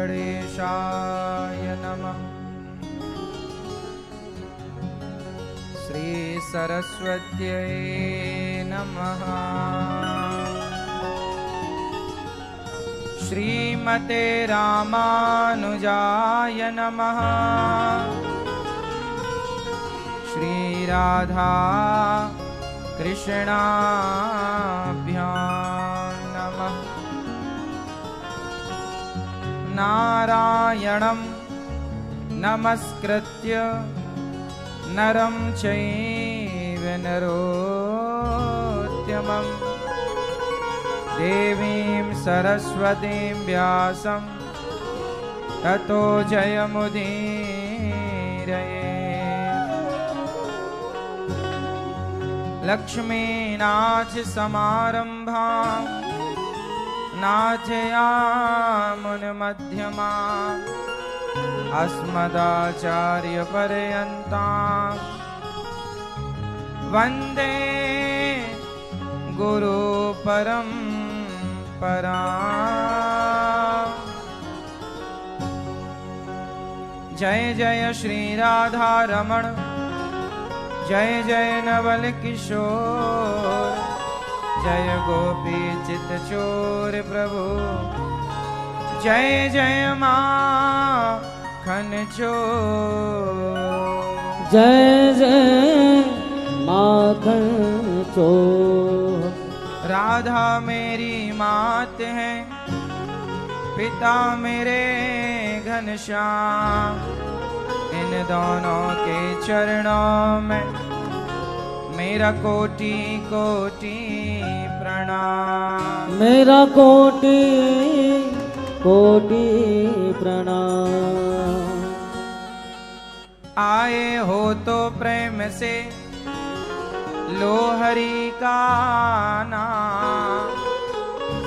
गणेशाय नमः। श्री सरस्वत्यै नमः। श्रीमते रामानुजाय नमः। श्री राधा कृष्णाभ्यां नमः। नारायणं नमस्कृत्य नरं चैव नरोत्तमं देवीं सरस्वतीं व्यासं ततो जयमुदीरये। लक्ष्मीनाथसमारम्भां नाथयामुनमध्यमाम् अस्मदाचार्यपर्यन्तां वन्दे गुरुपरम्पराम्। जय जय श्री राधा रमण, जय जय नवल किशोर, जय गोपी चित चोर प्रभु, जय जय माखन चोर। जय जय माखन चोर। राधा मेरी मात है, पिता मेरे घनश्याम, इन दोनों के चरणों में मेरा कोटि कोटि प्रणाम। मेरा कोटि कोटि प्रणाम। आए हो तो प्रेम से लो हरि का नाम,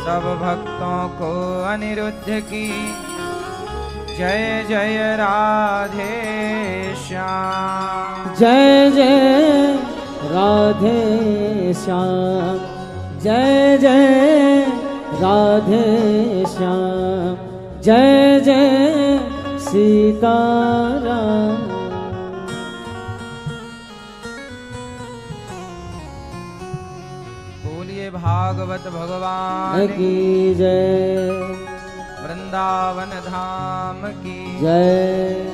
सब भक्तों को अनिरुद्ध की जय जय राधे श्याम। जय जय राधे श्याम, जय जय राधे श्याम, जय जय सीताराम। बोलिए भागवत भगवान की जय, वृंदावन धाम की जय।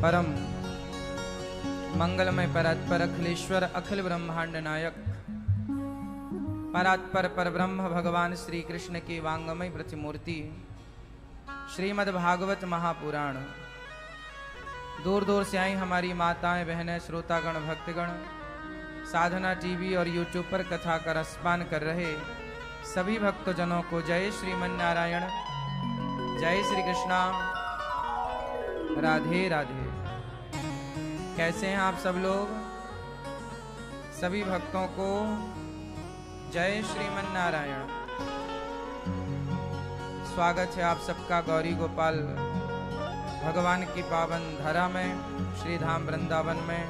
परम मंगलमय परात्पर अखिलेश्वर अखिल ब्रह्मांड नायक परात्पर परब्रह्म भगवान श्री कृष्ण की वांगमय प्रतिमूर्ति श्रीमद् भागवत महापुराण। दूर दूर से आई हमारी माताएं बहनें श्रोतागण भक्तगण, साधना टीवी और यूट्यूब पर कथा का रसपान कर रहे सभी भक्तजनों को जय श्रीमन्नारायण, जय श्री कृष्णा, राधे राधे। कैसे हैं आप सब लोग? सभी भक्तों को जय श्रीमन्नारायण। स्वागत है आप सबका गौरी गोपाल भगवान की पावन धरा में, श्री धाम वृंदावन में,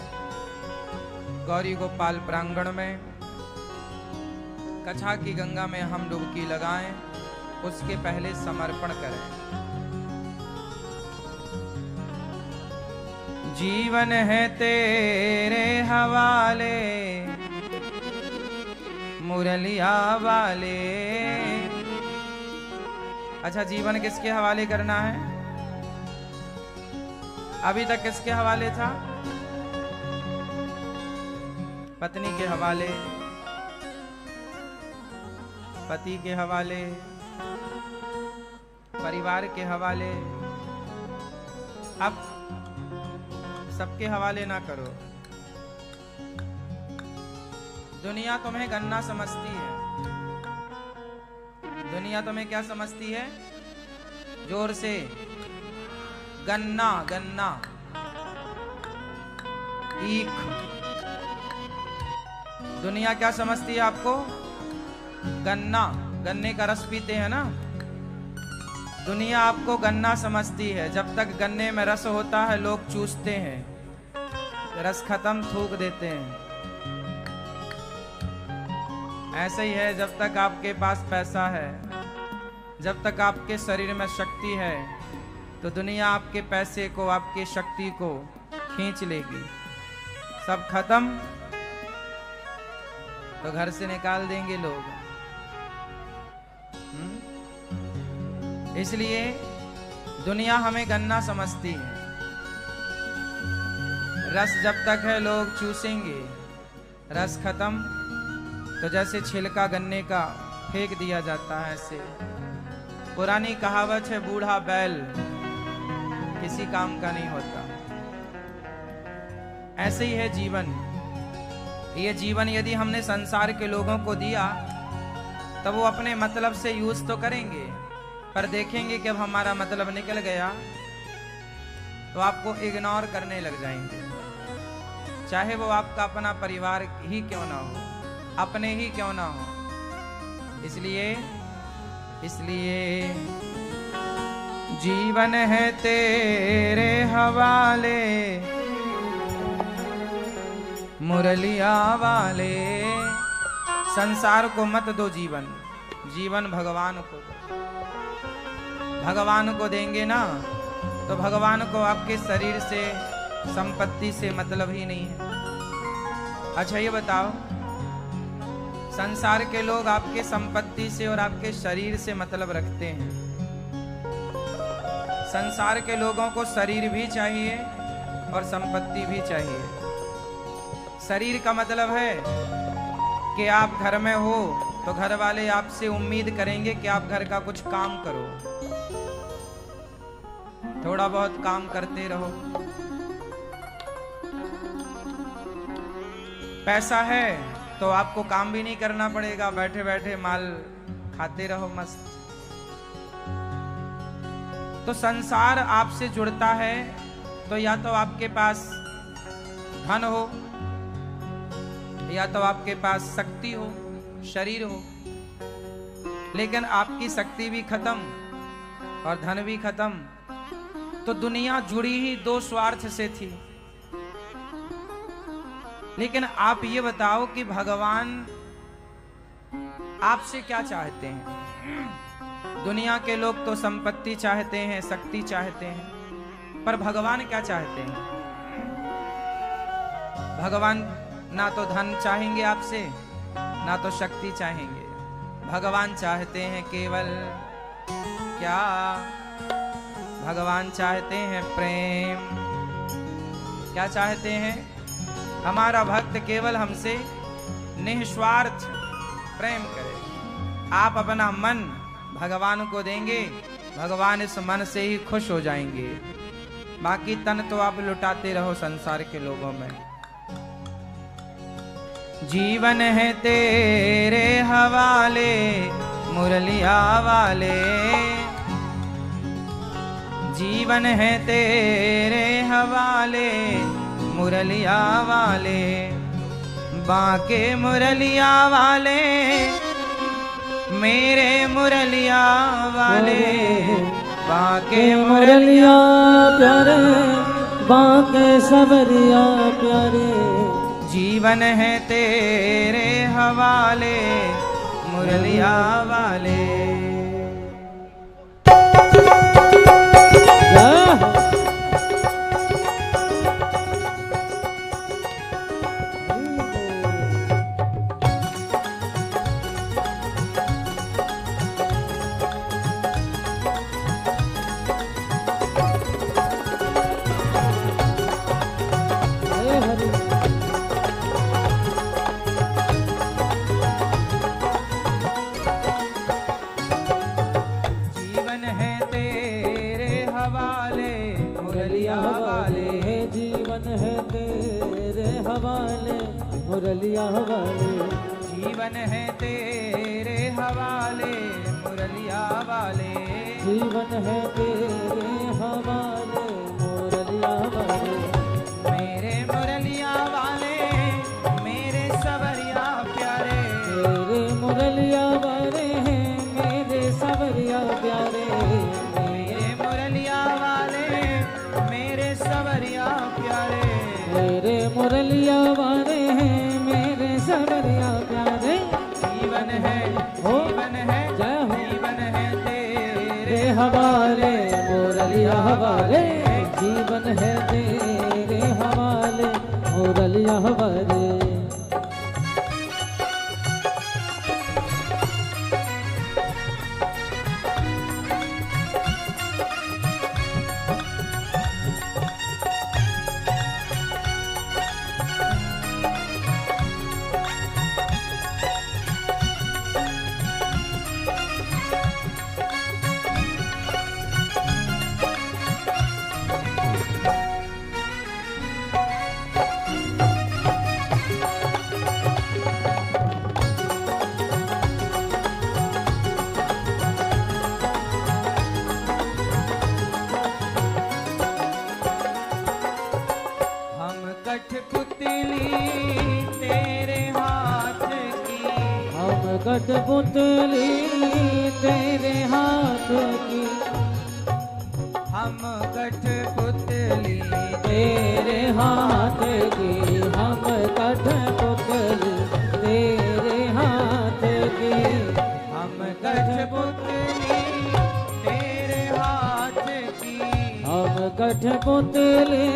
गौरी गोपाल प्रांगण में। कथा की गंगा में हम डुबकी लगाएं, उसके पहले समर्पण करें। जीवन है तेरे हवाले मुरलिया वाले। अच्छा, जीवन किसके हवाले करना है? अभी तक किसके हवाले था? पत्नी के हवाले, पति के हवाले, परिवार के हवाले। अब सबके हवाले ना करो। दुनिया तुम्हें गन्ना समझती है। दुनिया तुम्हें क्या समझती है? जोर से, गन्ना गन्ना, ईख। दुनिया क्या समझती है आपको? गन्ना, गन्ने का रस पीते हैं ना। दुनिया आपको गन्ना समझती है। जब तक गन्ने में रस होता है लोग चूसते हैं, रस खत्म थूक देते हैं। ऐसे ही है, जब तक आपके पास पैसा है, जब तक आपके शरीर में शक्ति है तो दुनिया आपके पैसे को, आपकी शक्ति को खींच लेगी। सब खत्म तो घर से निकाल देंगे लोग। इसलिए दुनिया हमें गन्ना समझती है। रस जब तक है लोग चूसेंगे, रस खत्म तो जैसे छिलका गन्ने का फेंक दिया जाता है। ऐसे पुरानी कहावत है, बूढ़ा बैल किसी काम का नहीं होता। ऐसे ही है जीवन। ये जीवन यदि हमने संसार के लोगों को दिया तब वो अपने मतलब से यूज तो करेंगे, पर देखेंगे कि अब हमारा मतलब निकल गया तो आपको इग्नोर करने लग जाएंगे। चाहे वो आपका अपना परिवार ही क्यों ना हो, अपने ही क्यों ना हो। इसलिए जीवन है तेरे हवाले, मुरलिया वाले। संसार को मत दो जीवन, जीवन भगवान को दो। भगवान को देंगे ना तो भगवान को आपके शरीर से, संपत्ति से मतलब ही नहीं है। अच्छा ये बताओ, संसार के लोग आपके संपत्ति से और आपके शरीर से मतलब रखते हैं। संसार के लोगों को शरीर भी चाहिए और संपत्ति भी चाहिए। शरीर का मतलब है कि आप घर में हो तो घर वाले आपसे उम्मीद करेंगे कि आप घर का कुछ काम करो, थोड़ा बहुत काम करते रहो। पैसा है तो आपको काम भी नहीं करना पड़ेगा, बैठे बैठे माल खाते रहो मस्त। तो संसार आपसे जुड़ता है तो या तो आपके पास धन हो, या तो आपके पास शक्ति हो, शरीर हो। लेकिन आपकी शक्ति भी खत्म और धन भी खत्म तो दुनिया जुड़ी ही दो स्वार्थ से थी। लेकिन आप ये बताओ कि भगवान आपसे क्या चाहते हैं? दुनिया के लोग तो संपत्ति चाहते हैं, शक्ति चाहते हैं, पर भगवान क्या चाहते हैं? भगवान ना तो धन चाहेंगे आपसे, ना तो शक्ति चाहेंगे। भगवान चाहते हैं केवल क्या? भगवान चाहते हैं प्रेम। क्या चाहते हैं? हमारा भक्त केवल हमसे निस्वार्थ प्रेम करे। आप अपना मन भगवान को देंगे, भगवान इस मन से ही खुश हो जाएंगे। बाकी तन तो आप लुटाते रहो संसार के लोगों में। जीवन है तेरे हवाले, मुरलिया वाले। जीवन है तेरे हवाले, मुरलिया वाले। बाके मुरलिया वाले, मेरे मुरलिया वाले। बाके मुरलिया प्यारे, बाके सबरिया प्यारे। जीवन है तेरे हवाले, मुरलिया वाले। मुरलिया वाले। जीवन है तेरे हवाले, मुरलिया वाले। जीवन है तेरे हवाले, मुरलिया वाले। मेरे मुरलिया वाले, मेरे सवरिया प्यारे। मेरे मुरलिया वाले हैं, मेरे सवरिया प्यारे। मेरे मुरलिया वाले, मेरे सवरिया प्यारे। मेरे मुरलिया वाले हैं, मेरे सवरिया प्यारे। जीवन है, जीवन है, जीवन है तेरे हवाले मुरलिया हवाले जीवन है तेरे हवाले मुरलिया हवाले। कठपुतली तेरे हाथ की हम कठपुतली तेरे हाथ की हम कठपुतली तेरे हाथ की हम कठपुतली तेरे हाथ की हम कठपुतली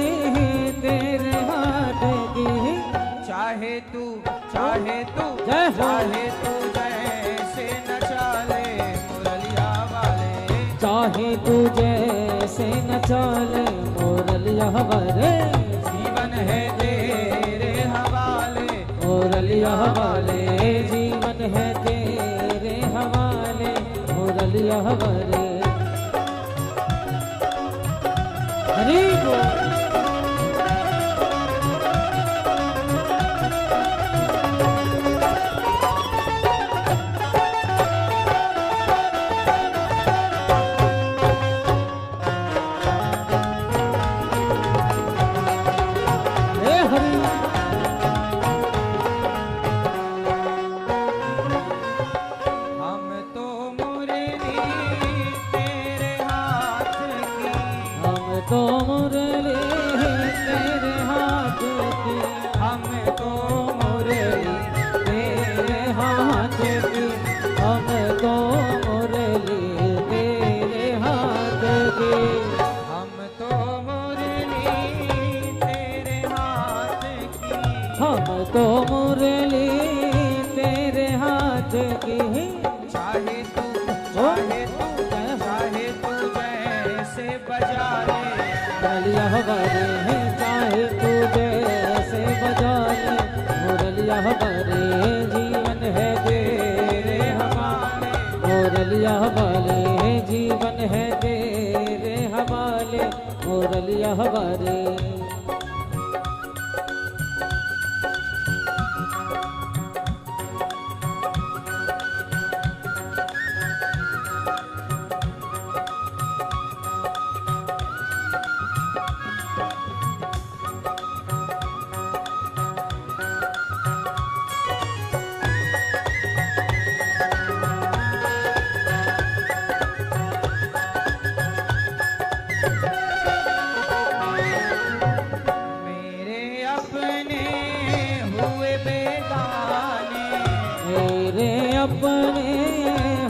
तेरे हाथ की। चाहे तू जय हो। चाहे तू जैसे नचा ले मुरलिया वाले चाहे तू जैसे नचा ले मुरलिया हवाले जीवन है तेरे हवाले मुरलिया हवाले जीवन है तेरे हवाले मुरलिया हवाले। हरि बोल। तो मुरली तेरे हाथ की हम तो मुरली तेरे हाथ की हम तो मुरली तेरे हाथ की हम तो मुरली तेरे हाथ की हम तो मुरली तेरे हाथ की। चाहे तू जैसे बजा ले मुरलिया हवाले है चाहे तू जैसे बजा ले मुरलिया हवाले जीवन है तेरे हवाले मुरलिया हवाले जीवन है तेरे हवाले मुरलिया हवाले। अपने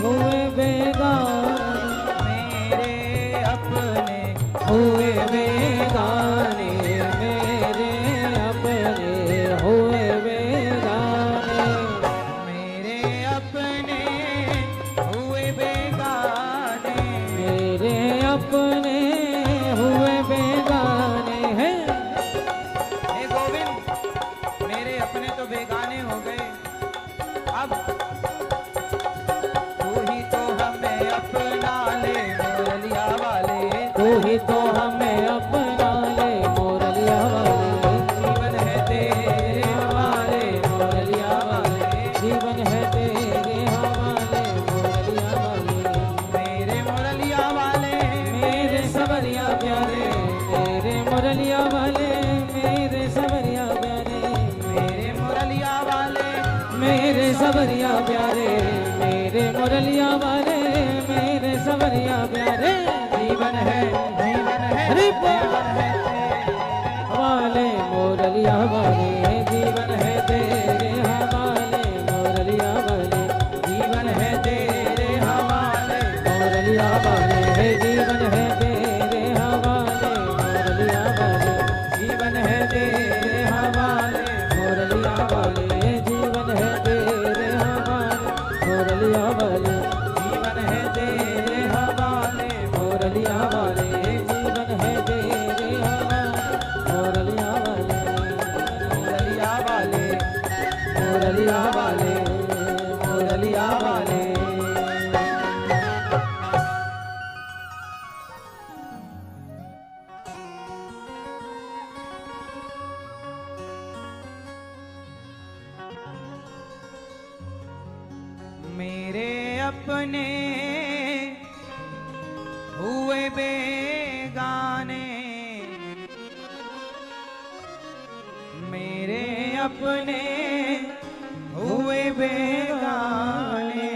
हुए बेगाने मेरे अपने हुए बेगाने मेरे अपने हुए बेगाने मेरे अपने हुए बेगाने मेरे अपने हुए बेगाने हैं। हे गोविंद मेरे अपने तो बेगाने हो गए, अब तू ही तो हमें अपना ले मुरलिया वाले तू ही तो हमें अपना ले मुरलिया वाले जीवन है तेरे हवाले मुरलिया वाले जीवन है तेरे हवाले मुरलिया वाले मेरे मुरलिया वाले मेरे सवरिया प्यारे मेरे मुरलिया वाले मेरे सवरिया प्यारे मेरे मुरलिया वाले मेरे सवरिया प्यारे मेरे मुरलिया वाले मेरे सवरिया प्यारे जीवन है हरि बोल। जीवन है तेरे हवाले मुरलिया वाले जीवन है तेरे हवाले मुरलिया वाले जीवन है तेरे हवाले मुरलिया वाले वाले जीवन है तेरे हवाले मुरलिया वाले जीवन है तेरे हवाले मुरलिया वाले जीवन है तेरे हवाले मुरलिया वाले मुरलिया वाले मुरलिया वाले। मेरे अपने हुए बेगाने मेरे अपने हुए बेगाने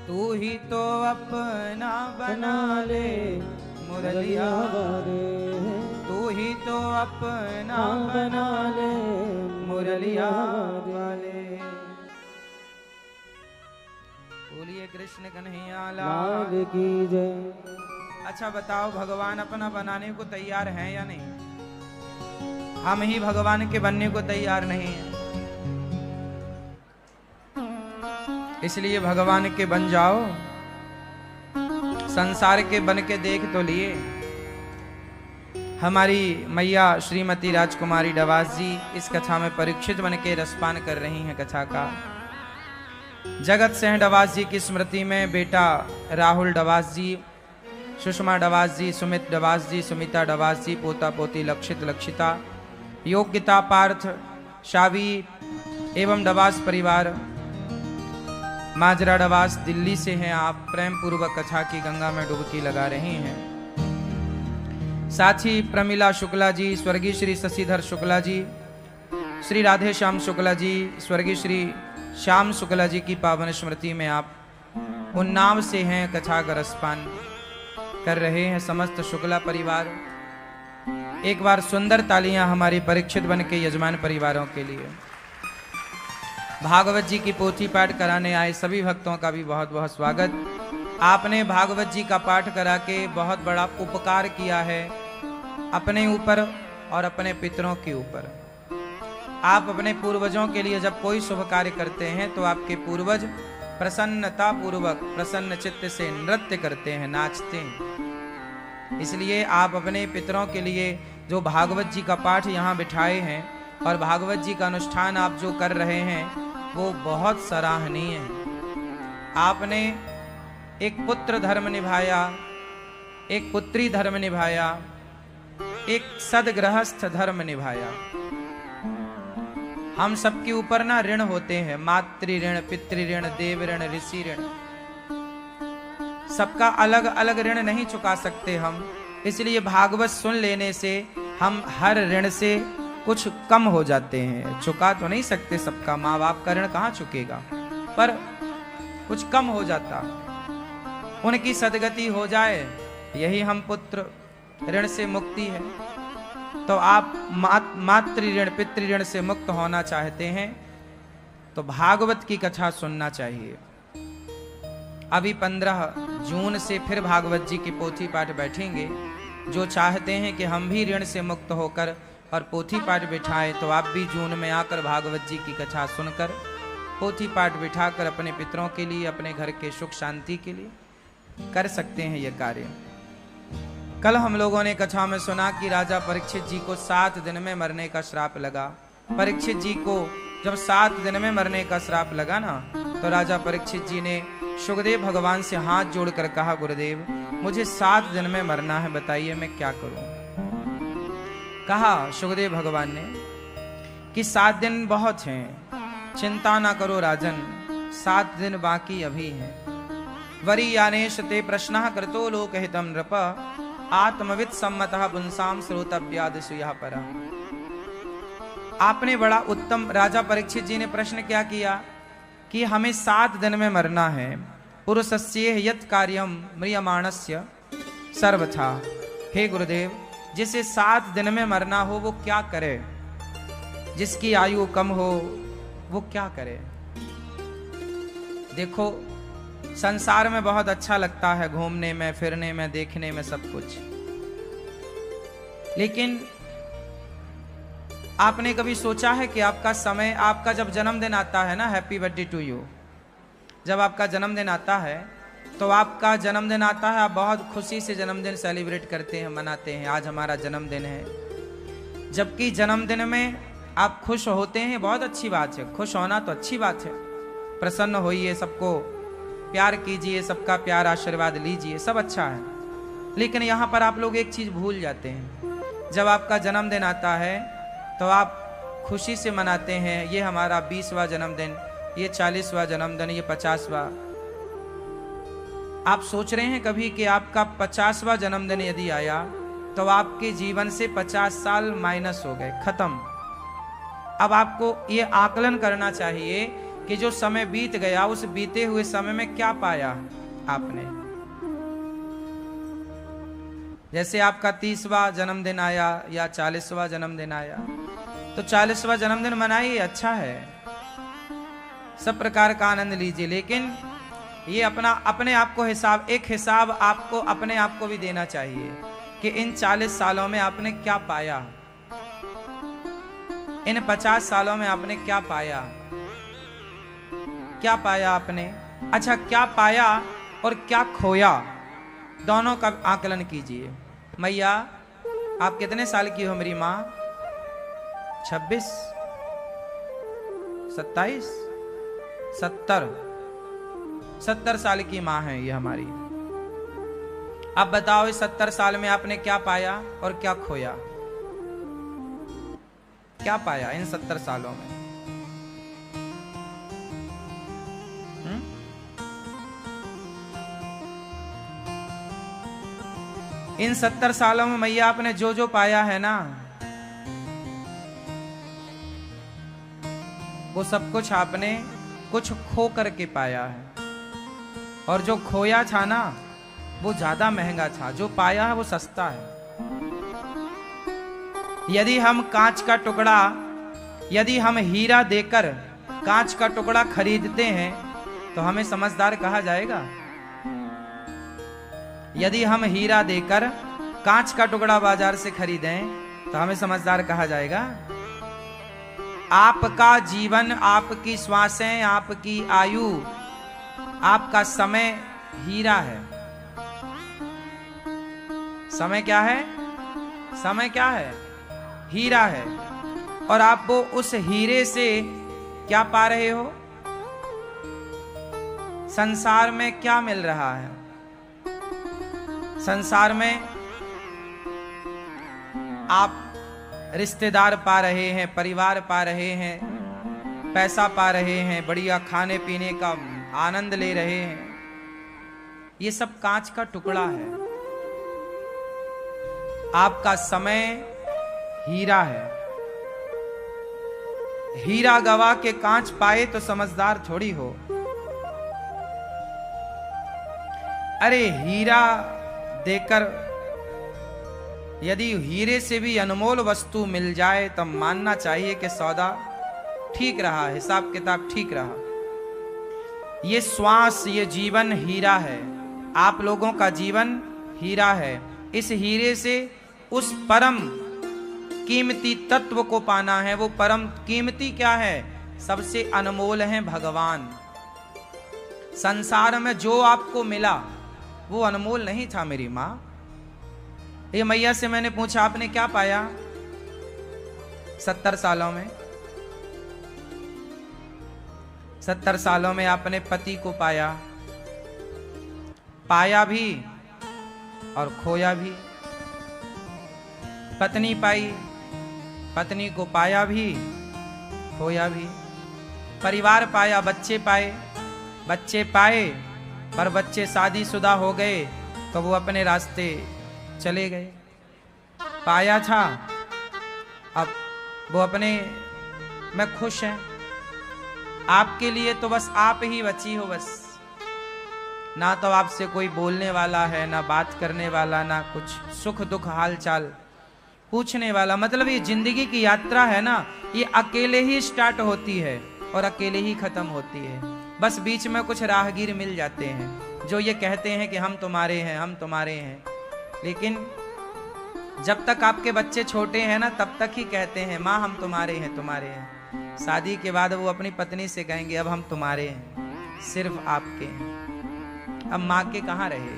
तू ही तो अपना बना ले मुरलिया वाले तू ही तो अपना बना ले मुरलिया वाले। बोलिए कृष्ण कन्हैया लाल की जय। अच्छा बताओ, भगवान अपना बनाने को तैयार हैं या नहीं? हम ही भगवान के बनने को तैयार नहीं हैं। इसलिए भगवान के बन जाओ, संसार के बन के देख तो लिए। हमारी मैया श्रीमती राजकुमारी डवास जी इस कथा में परीक्षित बन के रसपान कर रही हैं कथा का। जगत सिंह डवास जी की स्मृति में बेटा राहुल डवास जी, सुषमा डवास जी, सुमित डवास जी, सुमिता डवास जी, पोता पोती लक्षित लक्षिता, योग्यता पार्थ, शावी एवं डवास परिवार, माजरा डवास दिल्ली से हैं आप। प्रेम पूर्वक कथा की गंगा में डुबकी लगा रही हैं। साथ ही प्रमिला शुक्ला जी, स्वर्गीय श्री शशिधर शुक्ला जी, श्री राधे श्याम शुक्ला जी, स्वर्गीय श्री श्याम शुक्ला जी की पावन स्मृति में आप उन्नाव से हैं, कथा का रसपान कर रहे हैं समस्त शुक्ला परिवार। एक बार सुंदर तालियां हमारी परीक्षित बन के यजमान परिवारों के लिए। भागवत जी की पोथी पाठ कराने आए सभी भक्तों का भी बहुत बहुत स्वागत। आपने भागवत जी का पाठ करा के बहुत बड़ा उपकार किया है अपने ऊपर और अपने पितरों के ऊपर। आप अपने पूर्वजों के लिए जब कोई शुभ कार्य करते हैं तो आपके पूर्वज प्रसन्नता पूर्वक प्रसन्न चित्त से नृत्य करते हैं, नाचते हैं। इसलिए आप अपने पितरों के लिए जो भागवत जी का पाठ यहाँ बिठाए हैं और भागवत जी का अनुष्ठान आप जो कर रहे हैं वो बहुत सराहनीय है। आपने एक पुत्र धर्म निभाया, एक पुत्री धर्म निभाया, एक सदगृहस्थ धर्म निभाया। हम सबके ऊपर ना ऋण होते हैं, मातृ ऋण, पितृ ऋण, देव ऋण, ऋषि ऋण। सबका अलग अलग ऋण नहीं चुका सकते हम। इसलिए भागवत सुन लेने से हम हर ऋण से कुछ कम हो जाते हैं। चुका तो नहीं सकते सबका, माँ बाप का ऋण कहाँ चुकेगा, पर कुछ कम हो जाता, उनकी सदगति हो जाए, यही हम पुत्र ऋण से मुक्ति है। तो आप मातृ ऋण पितृ ऋण से मुक्त होना चाहते हैं तो भागवत की कथा सुनना चाहिए। अभी 15 जून से फिर भागवत जी की पोथी पाठ बैठेंगे। जो चाहते हैं कि हम भी ऋण से मुक्त होकर और पोथी पाठ बिठाएं तो आप भी जून में आकर भागवत जी की कथा सुनकर पोथी पाठ बिठाकर अपने पितरों के लिए, अपने घर के सुख शांति के लिए कर सकते हैं ये कार्य। कल हम लोगों ने कथा में सुना कि राजा परीक्षित जी को 7 दिन में मरने का श्राप लगा। परीक्षित जी को जब 7 दिन में मरने का श्राप लगा ना, तो राजा परीक्षित जी ने सुखदेव भगवान से हाथ जोड़कर कहा, गुरुदेव मुझे 7 दिन में मरना है, बताइए मैं क्या करूं। कहा सुखदेव भगवान ने कि 7 दिन बहुत हैं, चिंता ना करो राजन, 7 दिन बाकी अभी हैं। वरीयानेश ते प्रश्नः कृतो लोकहितं नृप, आत्मवित् सम्मतः पुंसां श्रोतव्यादिषु यः परः। आपने बड़ा उत्तम, राजा परीक्षित जी ने प्रश्न क्या किया कि हमें 7 दिन में मरना है। पुरुषस्य यत् कार्यम म्रियमाणस्य सर्वथा। हे गुरुदेव, जिसे 7 दिन में मरना हो वो क्या करे, जिसकी आयु कम हो वो क्या करे। देखो संसार में बहुत अच्छा लगता है घूमने में, फिरने में, देखने में, सब कुछ, लेकिन आपने कभी सोचा है कि आपका समय, आपका जब जन्मदिन आता है ना, हैप्पी बर्थडे टू यू, जब आपका जन्मदिन आता है तो आपका जन्मदिन आता है, आप बहुत खुशी से जन्मदिन सेलिब्रेट करते हैं, मनाते हैं, आज हमारा जन्मदिन है। जबकि जन्मदिन में आप खुश होते हैं, बहुत अच्छी बात है, खुश होना तो अच्छी बात है, प्रसन्न होइए, सबको प्यार कीजिए, सबका प्यार आशीर्वाद लीजिए, सब अच्छा है। लेकिन यहाँ पर आप लोग एक चीज़ भूल जाते हैं, जब आपका जन्मदिन आता है तो आप खुशी से मनाते हैं, ये हमारा 20वां जन्मदिन, ये 40वां जन्मदिन, ये 50वां। आप सोच रहे हैं कभी कि आपका 50वां जन्मदिन यदि आया तो आपके जीवन से 50 साल माइनस हो गए, खत्म। अब आपको ये आकलन करना चाहिए कि जो समय बीत गया, उस बीते हुए समय में क्या पाया आपने। जैसे आपका 30वां जन्मदिन आया या 40वां जन्मदिन आया, तो 40वां जन्मदिन मनाइए, अच्छा है, सब प्रकार का आनंद लीजिए। लेकिन ये अपने आप को एक हिसाब आपको अपने आप को भी देना चाहिए कि इन 40 सालों में आपने क्या पाया, इन 50 सालों में आपने क्या पाया, क्या पाया आपने। अच्छा, क्या पाया और क्या खोया, दोनों का आकलन कीजिए। मैया, आप कितने साल की हो मेरी माँ? 26, 27, 70 साल की माँ है ये हमारी। अब बताओ, इस 70 साल में आपने क्या पाया और क्या खोया, क्या पाया इन 70 सालों में? इन 70 सालों में मैया आपने जो जो पाया है ना, वो सब कुछ आपने कुछ खो करके पाया है, और जो खोया था ना वो ज्यादा महंगा था, जो पाया है वो सस्ता है। यदि हम कांच का टुकड़ा, यदि हम हीरा देकर कांच का टुकड़ा खरीदते हैं तो हमें समझदार कहा जाएगा? यदि हम हीरा देकर कांच का टुकड़ा बाजार से खरीदें तो हमें समझदार कहा जाएगा? आपका जीवन, आपकी श्वासें, आपकी आयु, आपका समय हीरा है। समय क्या है? समय क्या है? हीरा है। और आप वो उस हीरे से क्या पा रहे हो? संसार में क्या मिल रहा है? संसार में आप रिश्तेदार पा रहे हैं, परिवार पा रहे हैं, पैसा पा रहे हैं, बढ़िया खाने पीने का आनंद ले रहे हैं। ये सब कांच का टुकड़ा है। आपका समय हीरा है। हीरा गवा के कांच पाए तो समझदार थोड़ी हो। अरे हीरा देकर यदि हीरे से भी अनमोल वस्तु मिल जाए तब मानना चाहिए कि सौदा ठीक रहा, हिसाब किताब ठीक रहा। ये श्वास, ये जीवन हीरा है। आप लोगों का जीवन हीरा है। इस हीरे से उस परम कीमती तत्व को पाना है। वो परम कीमती क्या है? सबसे अनमोल है भगवान। संसार में जो आपको मिला वो अनमोल नहीं था मेरी माँ। ये मैया से मैंने पूछा, आपने क्या पाया 70 सालों में? 70 सालों में आपने पति को पाया, पाया भी और खोया भी। पत्नी पाई, पत्नी को पाया भी, खोया भी। परिवार पाया, बच्चे पाए, बच्चे पाए, पर बच्चे शादीशुदा हो गए तो वो अपने रास्ते चले गए। पाया था, अब वो अपने में खुश हैं। आपके लिए तो बस आप ही बची हो, बस। ना तो आपसे कोई बोलने वाला है, ना बात करने वाला, ना कुछ सुख दुख हाल चाल पूछने वाला। मतलब ये जिंदगी की यात्रा है ना, ये अकेले ही स्टार्ट होती है और अकेले ही खत्म होती है। बस बीच में कुछ राहगीर मिल जाते हैं जो ये कहते हैं कि हम तुम्हारे हैं, हम तुम्हारे हैं। लेकिन जब तक आपके बच्चे छोटे हैं ना तब तक ही कहते हैं माँ हम तुम्हारे हैं तुम्हारे हैं। शादी के बाद वो अपनी पत्नी से कहेंगे अब हम तुम्हारे हैं, सिर्फ आपके हैं। अब माँ के कहाँ रहे,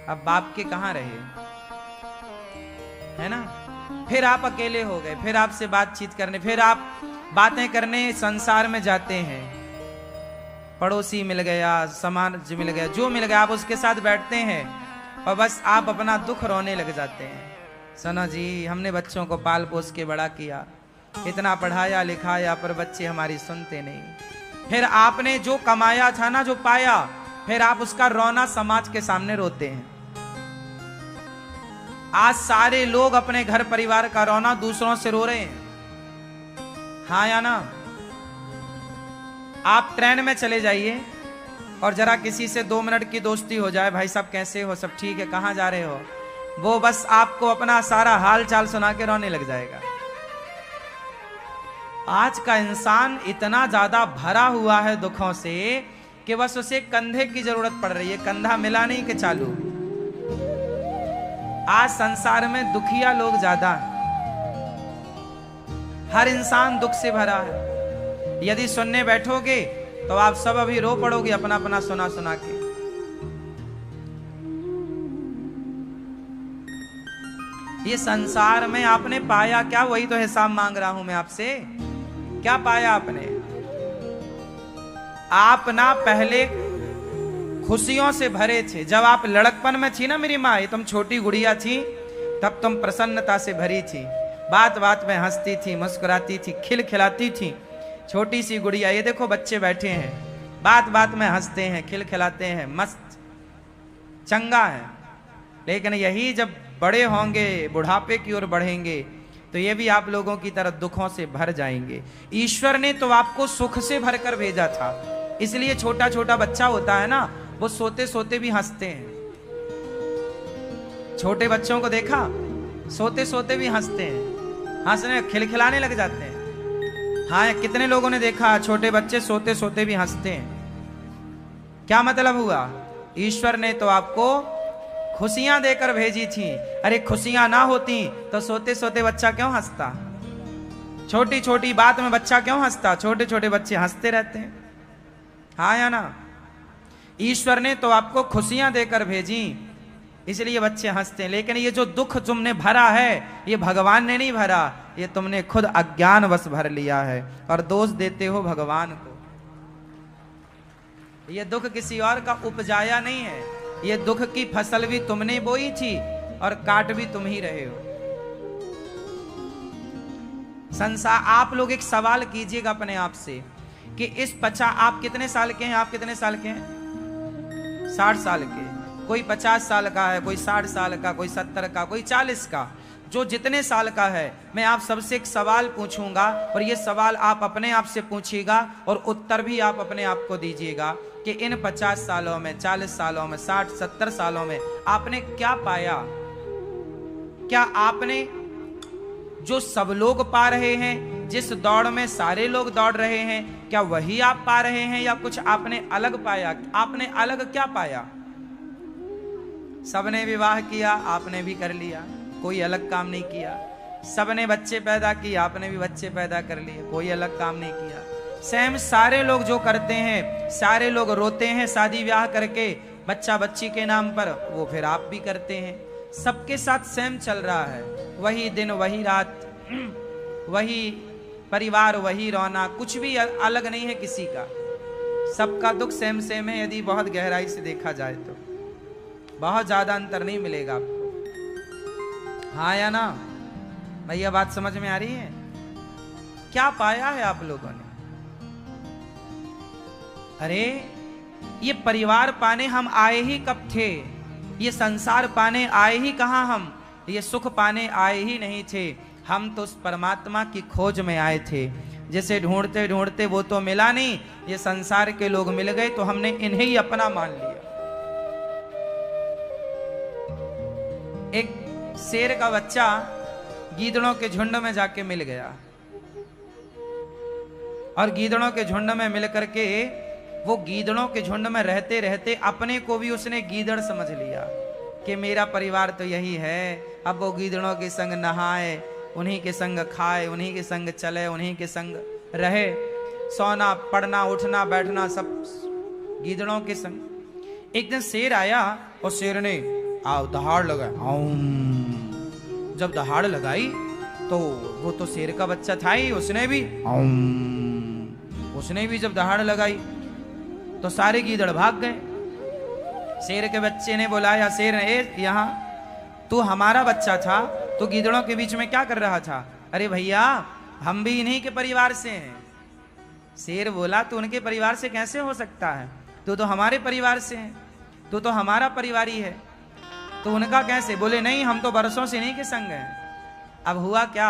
अब बाप के कहाँ रहे, है ना। फिर आप अकेले हो गए, फिर आपसे बातचीत करने, फिर आप बातें करने संसार में जाते हैं। पड़ोसी मिल गया, समाज मिल गया, जो मिल गया आप उसके साथ बैठते हैं और बस आप अपना दुख रोने लग जाते हैं। सुनो जी, हमने बच्चों को पाल पोस के बड़ा किया, इतना पढ़ाया लिखाया, पर बच्चे हमारी सुनते नहीं। फिर आपने जो कमाया था ना, जो पाया, फिर आप उसका रोना समाज के सामने रोते हैं। आज सारे लोग अपने घर परिवार का रोना दूसरों से रो रहे हैं, हाँ या ना। आप ट्रेन में चले जाइए और जरा किसी से 2 मिनट की दोस्ती हो जाए, भाई साहब कैसे हो, सब ठीक है, कहां जा रहे हो, वो बस आपको अपना सारा हाल चाल सुना के रोने लग जाएगा। आज का इंसान इतना ज्यादा भरा हुआ है दुखों से कि बस उसे कंधे की जरूरत पड़ रही है, कंधा मिला नहीं कि चालू। आज संसार में दुखिया लोग ज्यादा हैं, हर इंसान दुख से भरा है। यदि सुनने बैठोगे तो आप सब अभी रो पड़ोगे अपना अपना सुना सुना के। ये संसार में आपने पाया क्या, वही तो हिसाब मांग रहा हूं मैं आपसे। क्या पाया आपने? आप ना पहले खुशियों से भरे थे। जब आप लड़कपन में थी ना मेरी माँ, तुम छोटी गुड़िया थी, तब तुम प्रसन्नता से भरी थी, बात बात में हंसती थी, मुस्कुराती थी, खिलखिलाती थी। छोटी सी गुड़िया, ये देखो बच्चे बैठे हैं, बात बात में हंसते हैं, खिलखिलाते हैं, मस्त चंगा है। लेकिन यही जब बड़े होंगे, बुढ़ापे की ओर बढ़ेंगे, तो ये भी आप लोगों की तरह दुखों से भर जाएंगे। ईश्वर ने तो आपको सुख से भरकर भेजा था, इसलिए छोटा छोटा बच्चा होता है ना, वो सोते सोते भी हंसते हैं। छोटे बच्चों को देखा, सोते सोते भी हंसते हैं, हंसने खिलखिलाने लग जाते हैं। हाँ, कितने लोगों ने देखा छोटे बच्चे सोते सोते भी हंसते हैं। क्या मतलब हुआ? ईश्वर ने तो आपको खुशियां देकर भेजी थी। अरे खुशियां ना होती तो सोते सोते बच्चा क्यों हंसता? छोटी छोटी बात में बच्चा क्यों हंसता? छोटे छोटे बच्चे हंसते रहते हैं, हाँ या ना। ईश्वर ने तो आपको खुशियां देकर भेजी, इसलिए बच्चे हंसते हैं। लेकिन ये जो दुख तुमने भरा है, ये भगवान ने नहीं भरा, ये तुमने खुद अज्ञानवश भर लिया है और दोष देते हो भगवान को। ये दुख किसी और का उपजाया नहीं है, ये दुख की फसल भी तुमने बोई थी और काट भी तुम ही रहे हो। संसार, आप लोग एक सवाल कीजिएगा अपने आप से कि इस आप कितने साल के हैं? आप कितने साल के हैं? 60 साल के। कोई 50 साल का है, कोई 60 साल का, कोई 70 का, कोई 40 का। जो जितने साल का है, मैं आप सबसे एक सवाल पूछूंगा और ये सवाल आप अपने आप से पूछिएगा और उत्तर भी आप अपने आप को दीजिएगा कि इन 50 सालों में, 40 सालों में, 60, 70 सालों में आपने क्या पाया? क्या आपने जो सब लोग पा रहे हैं, जिस दौड़ में सारे लोग दौड़ रहे हैं, क्या वही आप पा रहे हैं या कुछ आपने अलग पाया? आपने अलग क्या पाया? सबने विवाह किया, आपने भी कर लिया, कोई अलग काम नहीं किया। सबने बच्चे पैदा किए, आपने भी बच्चे पैदा कर लिए, कोई अलग काम नहीं किया। सेम सारे लोग जो करते हैं, सारे लोग रोते हैं शादी ब्याह करके बच्चा बच्ची के नाम पर, वो फिर आप भी करते हैं। सबके साथ सेम चल रहा है, वही दिन वही रात, वही परिवार वही रोना, कुछ भी अलग नहीं है किसी का। सबका दुख सेम सेम है। यदि बहुत गहराई से देखा जाए तो बहुत ज्यादा अंतर नहीं मिलेगा आपको, हाँ या ना भैया? बात समझ में आ रही है? क्या पाया है आप लोगों ने? अरे ये परिवार पाने हम आए ही कब थे? ये संसार पाने आए ही कहां हम? ये सुख पाने आए ही नहीं थे। हम तो उस परमात्मा की खोज में आए थे, जिसे ढूंढते ढूंढते वो तो मिला नहीं। ये संसार के लोग मिल गए तो हमने इन्हें ही अपना मान लिया। एक शेर का बच्चा गीदड़ों के झुंड में जाके मिल गया और गीदड़ों के झुंड में मिल करके वो गीदड़ों के झुंड में रहते रहते अपने को भी उसने गीदड़ समझ लिया। कि मेरा परिवार तो यही है। अब वो गीदड़ों के संग नहाए, उन्हीं के संग खाए, उन्हीं के संग चले, उन्हीं के संग रहे, सोना पड़ना उठना बैठना सब गीदड़ों के संग। एक दिन शेर आया और शेर ने दहाड़ लगाया। जब दहाड़ लगाई तो वो तो शेर का बच्चा था ही, उसने भी जब दहाड़ लगाई तो सारे गीदड़ भाग गए। शेर के बच्चे ने बुलाया, शेर ने, यहाँ तू हमारा बच्चा था, तू गीदड़ों के बीच में क्या कर रहा था? अरे भैया हम भी इन्हीं के परिवार से हैं। शेर बोला तू उनके परिवार से कैसे हो सकता है, तू तो हमारे परिवार से है, तू तो हमारा परिवारी है, तो उनका कैसे? बोले नहीं, हम तो बरसों से इन्हीं के संग हैं। अब हुआ क्या,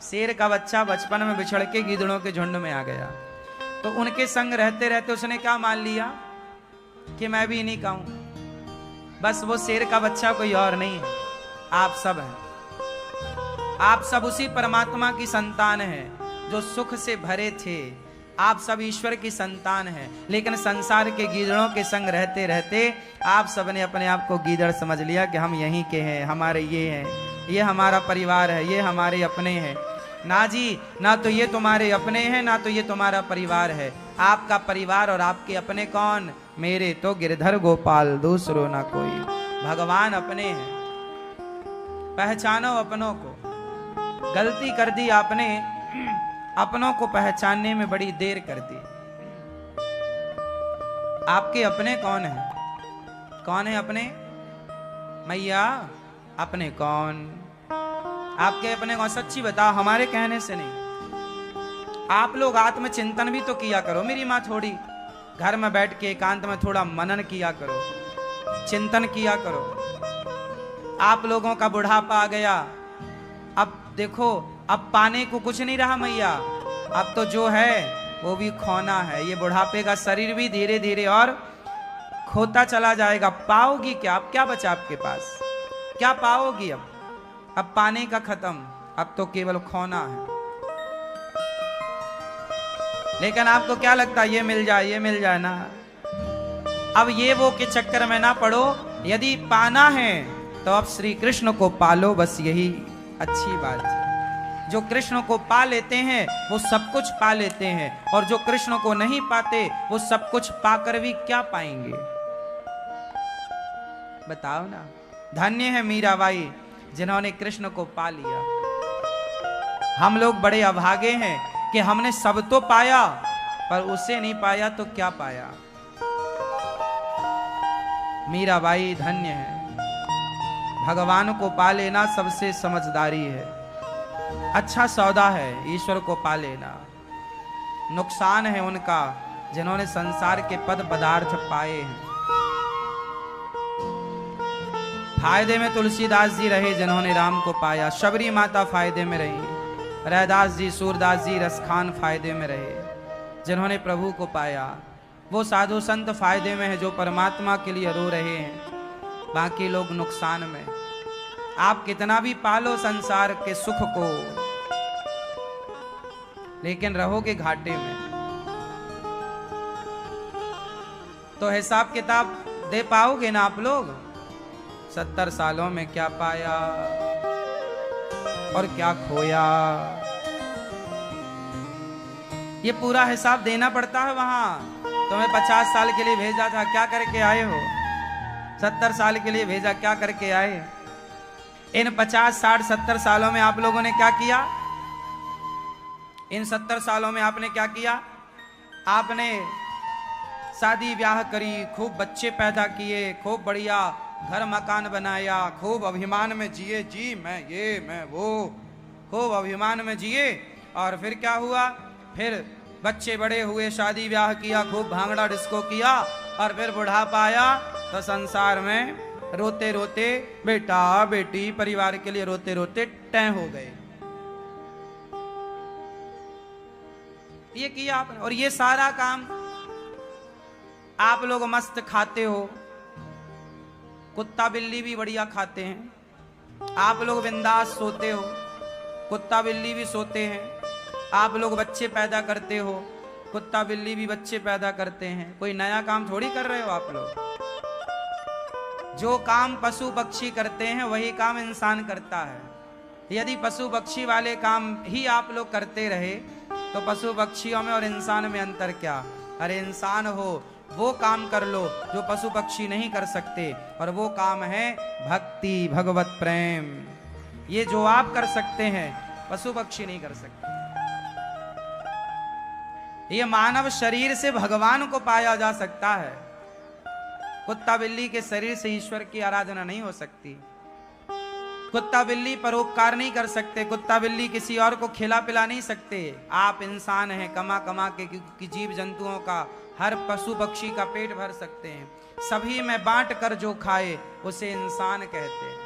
शेर का बच्चा बचपन में बिछड़ के गीदड़ों के झुंड में आ गया, तो उनके संग रहते रहते उसने क्या मान लिया कि मैं भी इन्हीं का हूं। बस वो शेर का बच्चा कोई और नहीं है, आप सब हैं। आप सब उसी परमात्मा की संतान हैं जो सुख से भरे थे। आप सब ईश्वर की संतान हैं, लेकिन संसार के गीदड़ों के संग रहते रहते आप सब ने अपने आप को गीदड़ समझ लिया कि हम यहीं के हैं, हमारे ये हैं, ये हमारा परिवार है, ये हमारे अपने हैं। ना जी, ना तो ये तुम्हारे अपने हैं, ना तो ये तुम्हारा परिवार है। आपका परिवार और आपके अपने कौन? मेरे तो गिरधर गोपाल, दूसरो ना कोई। भगवान अपने हैं, पहचानो अपनों को। गलती कर दी आपने, अपनों को पहचानने में बड़ी देर कर दी। आपके अपने कौन है? कौन है अपने? मैया अपने कौन? आपके अपने कौन? सच्ची बताओ, हमारे कहने से नहीं। आप लोग आत्मचिंतन भी तो किया करो मेरी माँ, थोड़ी घर में बैठ के एकांत में थोड़ा मनन किया करो, चिंतन किया करो। आप लोगों का बुढ़ापा आ गया, अब देखो अब पाने को कुछ नहीं रहा मैया, अब तो जो है वो भी खोना है। ये बुढ़ापे का शरीर भी धीरे धीरे और खोता चला जाएगा। पाओगी क्या? अब क्या बचा आपके पास? क्या पाओगी? अब पाने का खत्म, अब तो केवल खोना है। लेकिन आपको क्या लगता है ये मिल जाए, ये मिल जाए ना? अब ये वो के चक्कर में ना पड़ो। यदि पाना है तो अब श्री कृष्ण को पालो, बस यही अच्छी बात है। जो कृष्ण को पा लेते हैं वो सब कुछ पा लेते हैं, और जो कृष्ण को नहीं पाते वो सब कुछ पाकर भी क्या पाएंगे? बताओ ना। धन्य है मीराबाई जिन्होंने कृष्ण को पा लिया। हम लोग बड़े अभागे हैं कि हमने सब तो पाया पर उसे नहीं पाया, तो क्या पाया? मीराबाई धन्य है। भगवान को पा लेना सबसे समझदारी है, अच्छा सौदा है ईश्वर को पा लेना। नुकसान है उनका जिन्होंने संसार के पद पदार्थ पाए हैं। फायदे में तुलसीदास जी रहे जिन्होंने राम को पाया, शबरी माता फायदे में रही, रैदास जी, सूरदास जी, रसखान फायदे में रहे जिन्होंने प्रभु को पाया। वो साधु संत फायदे में है जो परमात्मा के लिए रो रहे हैं, बाकी लोग नुकसान में। आप कितना भी पालो संसार के सुख को, लेकिन रहोगे घाटे में। तो हिसाब किताब दे पाओगे ना आप लोग? 70 सालों में क्या पाया और क्या खोया, ये पूरा हिसाब देना पड़ता है। वहां तुम्हें 50 साल के लिए भेजा था, क्या करके आए हो? 70 साल के लिए भेजा, क्या करके आए? इन 50, 60, 70 सालों में आप लोगों ने क्या किया? इन 70 सालों में आपने क्या किया? आपने शादी ब्याह करी, खूब बच्चे पैदा किए, खूब बढ़िया घर मकान बनाया, खूब अभिमान में जिए, जी मैं ये मैं वो, खूब अभिमान में जिए। और फिर क्या हुआ? फिर बच्चे बड़े हुए, शादी ब्याह किया, खूब भांगड़ा डिस्को किया, और फिर बुढ़ापा आया तो संसार में रोते रोते, बेटा बेटी परिवार के लिए रोते रोते टैं हो गए। ये किया आपने, और ये सारा काम आप लोग मस्त खाते हो। कुत्ता बिल्ली भी बढ़िया खाते हैं, आप लोग बिंदास सोते हो, कुत्ता बिल्ली भी सोते हैं। आप लोग बच्चे पैदा करते हो, कुत्ता बिल्ली भी बच्चे पैदा करते हैं। कोई नया काम थोड़ी कर रहे हो आप लोग। जो काम पशु पक्षी करते हैं वही काम इंसान करता है। यदि पशु पक्षी वाले काम ही आप लोग करते रहे तो पशु पक्षियों में और इंसान में अंतर क्या? अरे इंसान हो वो काम कर लो जो पशु पक्षी नहीं कर सकते, और वो काम है भक्ति, भगवत प्रेम। ये जो आप कर सकते हैं पशु पक्षी नहीं कर सकते। ये मानव शरीर से भगवान को पाया जा सकता है। कुत्ता बिल्ली के शरीर से ईश्वर की आराधना नहीं हो सकती। कुत्ता बिल्ली परोपकार नहीं कर सकते, कुत्ता बिल्ली किसी और को खिला पिला नहीं सकते। आप इंसान हैं, कमा कमा के कि जीव जंतुओं का, हर पशु पक्षी का पेट भर सकते हैं। सभी में बांट कर जो खाए उसे इंसान कहते हैं।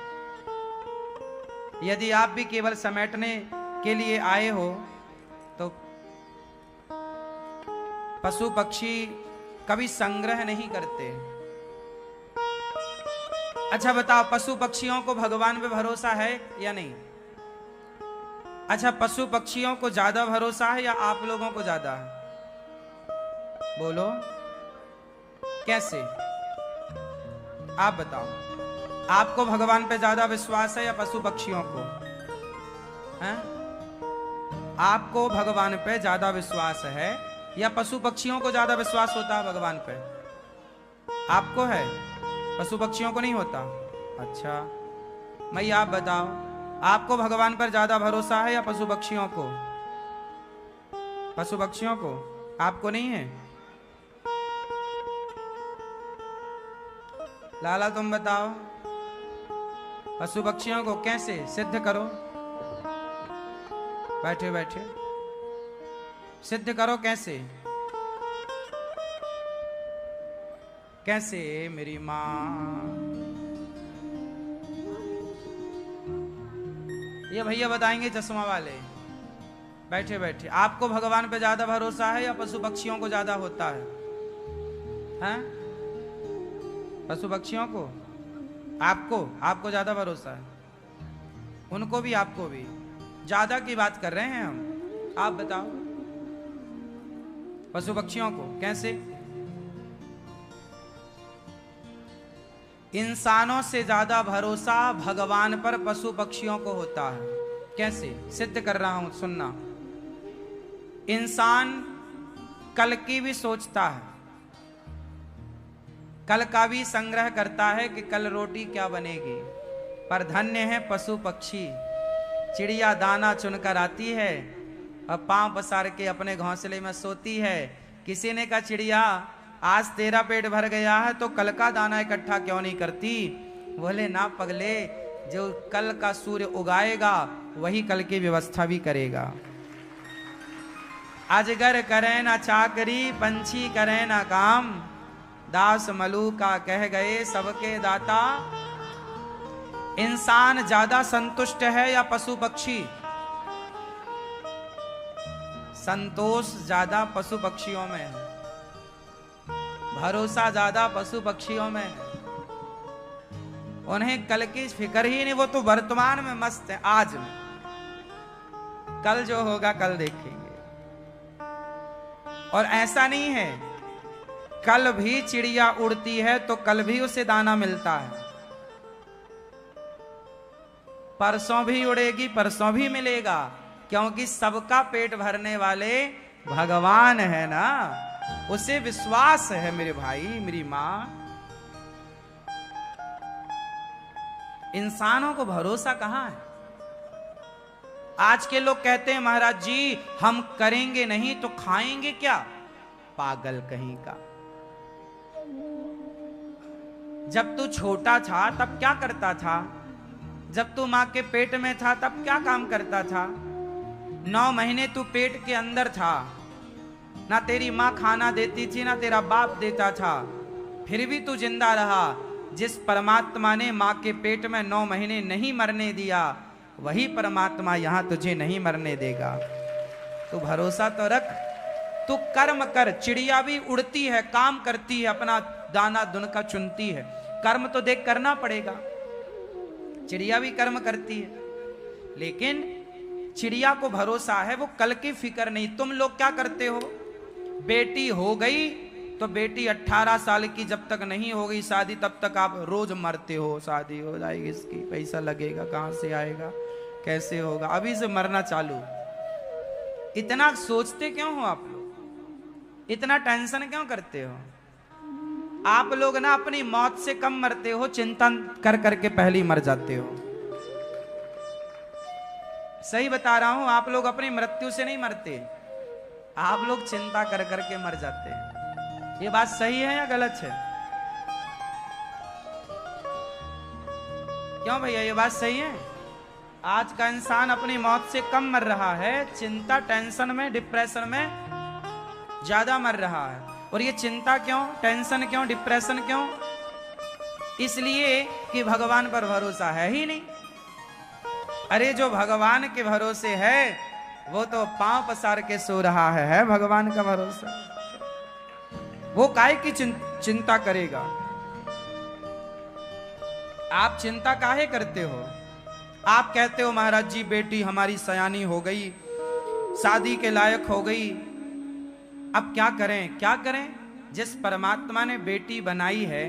यदि आप भी केवल समेटने के लिए आए हो तो पशु पक्षी कभी संग्रह नहीं करते। अच्छा बताओ, पशु पक्षियों को भगवान पे भरोसा है या नहीं? अच्छा, पशु पक्षियों को ज्यादा भरोसा है या आप लोगों को ज्यादा है? बोलो कैसे? आप बताओ, आपको भगवान पे ज्यादा विश्वास है या पशु पक्षियों को? हैं? आपको भगवान पे ज्यादा विश्वास है या पशु पक्षियों को ज्यादा विश्वास होता है भगवान पे? आपको है, पशु पक्षियों को नहीं होता। अच्छा, मैं आप बताओ, आपको भगवान पर ज्यादा भरोसा है या पशु पक्षियों को? पशु पक्षियों को, आपको नहीं है? लाला तुम बताओ, पशु पक्षियों को कैसे सिद्ध करो? बैठे बैठे सिद्ध करो, कैसे? कैसे मेरी माँ? ये भैया बताएंगे चश्मा वाले। बैठे बैठे, आपको भगवान पे ज्यादा भरोसा है या पशु पक्षियों को ज्यादा होता है? हैं? पशु पक्षियों को? आपको ज्यादा भरोसा है? उनको भी आपको भी? ज्यादा की बात कर रहे हैं हम। आप बताओ, पशु पक्षियों को कैसे? इंसानों से ज्यादा भरोसा भगवान पर पशु पक्षियों को होता है। कैसे सिद्ध कर रहा हूं, सुनना। इंसान कल की भी सोचता है, कल का भी संग्रह करता है कि कल रोटी क्या बनेगी। पर धन्य है पशु पक्षी, चिड़िया दाना चुनकर आती है और पांव पसार के अपने घोंसले में सोती है। किसी ने कहा, चिड़िया आज तेरा पेट भर गया है तो कल का दाना इकट्ठा क्यों नहीं करती? बोले, ना पगले, जो कल का सूर्य उगाएगा वही कल की व्यवस्था भी करेगा। अजगर करे ना चाकरी, पंछी करे ना काम, दास मलूका कह गए सबके दाता। इंसान ज्यादा संतुष्ट है या पशु पक्षी? संतोष ज्यादा पशु पक्षियों में है, भरोसा ज्यादा पशु पक्षियों में है। उन्हें कल की फिक्र ही नहीं, वो तो वर्तमान में मस्त है, आज में। कल जो होगा कल देखेंगे। और ऐसा नहीं है, कल भी चिड़िया उड़ती है तो कल भी उसे दाना मिलता है, परसों भी उड़ेगी, परसों भी मिलेगा, क्योंकि सबका पेट भरने वाले भगवान है ना, उसे विश्वास है। मेरे भाई, मेरी मां, इंसानों को भरोसा कहां है? आज के लोग कहते हैं, महाराज जी हम करेंगे नहीं तो खाएंगे क्या? पागल कहीं का। जब तू छोटा था तब क्या करता था? जब तू मां के पेट में था तब क्या काम करता था? 9 महीने तू पेट के अंदर था, ना तेरी मां खाना देती थी ना तेरा बाप देता था, फिर भी तू जिंदा रहा। जिस परमात्मा ने मां के पेट में 9 महीने नहीं मरने दिया, वही परमात्मा यहां तुझे नहीं मरने देगा। तू भरोसा तो रख, तू कर्म कर। चिड़िया भी उड़ती है, काम करती है, अपना दाना दुनका चुनती है, कर्म तो देख करना पड़ेगा। चिड़िया भी कर्म करती है, लेकिन चिड़िया को भरोसा है, वो कल की फिक्र नहीं। तुम लोग क्या करते हो? बेटी हो गई तो बेटी 18 साल की जब तक नहीं हो गई शादी तब तक आप रोज मरते हो, शादी हो जाएगी इसकी, पैसा लगेगा, कहां से आएगा, कैसे होगा, अभी से मरना चालू। इतना सोचते क्यों हो आप लोग, इतना टेंशन क्यों करते हो? आप लोग ना अपनी मौत से कम मरते हो, चिंता कर करके पहले ही मर जाते हो। सही बता रहा हूं, आप लोग अपनी मृत्यु से नहीं मरते, आप लोग चिंता कर करके मर जाते हैं। ये बात सही है या गलत है? क्यों भैया, ये बात सही है? आज का इंसान अपनी मौत से कम मर रहा है, चिंता टेंशन में डिप्रेशन में ज्यादा मर रहा है। और ये चिंता क्यों, टेंशन क्यों, डिप्रेशन क्यों? इसलिए कि भगवान पर भरोसा है ही नहीं। अरे जो भगवान के भरोसे है वो तो पांव पसार के सो रहा है भगवान का भरोसा। वो काहे की चिंता करेगा? आप चिंता काहे करते हो? आप कहते हो महाराज जी बेटी हमारी सयानी हो गई, शादी के लायक हो गई, अब क्या करें क्या करें? जिस परमात्मा ने बेटी बनाई है,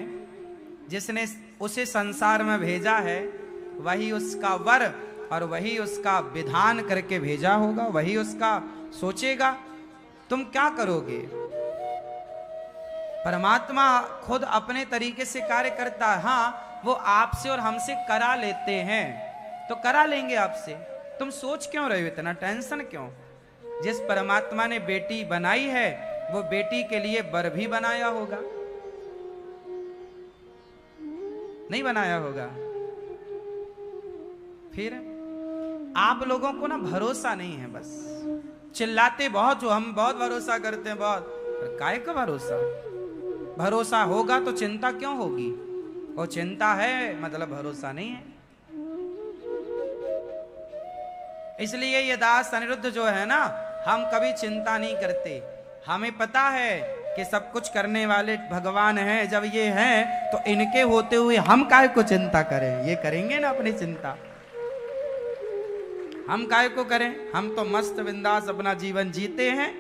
जिसने उसे संसार में भेजा है, वही उसका वर और वही उसका विधान करके भेजा होगा, वही उसका सोचेगा। तुम क्या करोगे? परमात्मा खुद अपने तरीके से कार्य करता है। हाँ, वो आपसे और हमसे करा लेते हैं तो करा लेंगे आपसे। तुम सोच क्यों रहे हो, इतना टेंशन क्यों? जिस परमात्मा ने बेटी बनाई है वो बेटी के लिए वर भी बनाया होगा, नहीं बनाया होगा? फिर आप लोगों को ना भरोसा नहीं है, बस चिल्लाते बहुत हो, हम बहुत भरोसा करते हैं बहुत, पर काहे का भरोसा? भरोसा होगा तो चिंता क्यों होगी? और चिंता है मतलब भरोसा नहीं है। इसलिए ये दास अनिरुद्ध जो है ना, हम कभी चिंता नहीं करते। हमें पता है कि सब कुछ करने वाले भगवान हैं। जब ये हैं तो इनके होते हुए हम काहे को चिंता करें? ये करेंगे ना अपनी चिंता, हम काहे को करें? हम तो मस्त बिंदास अपना जीवन जीते हैं,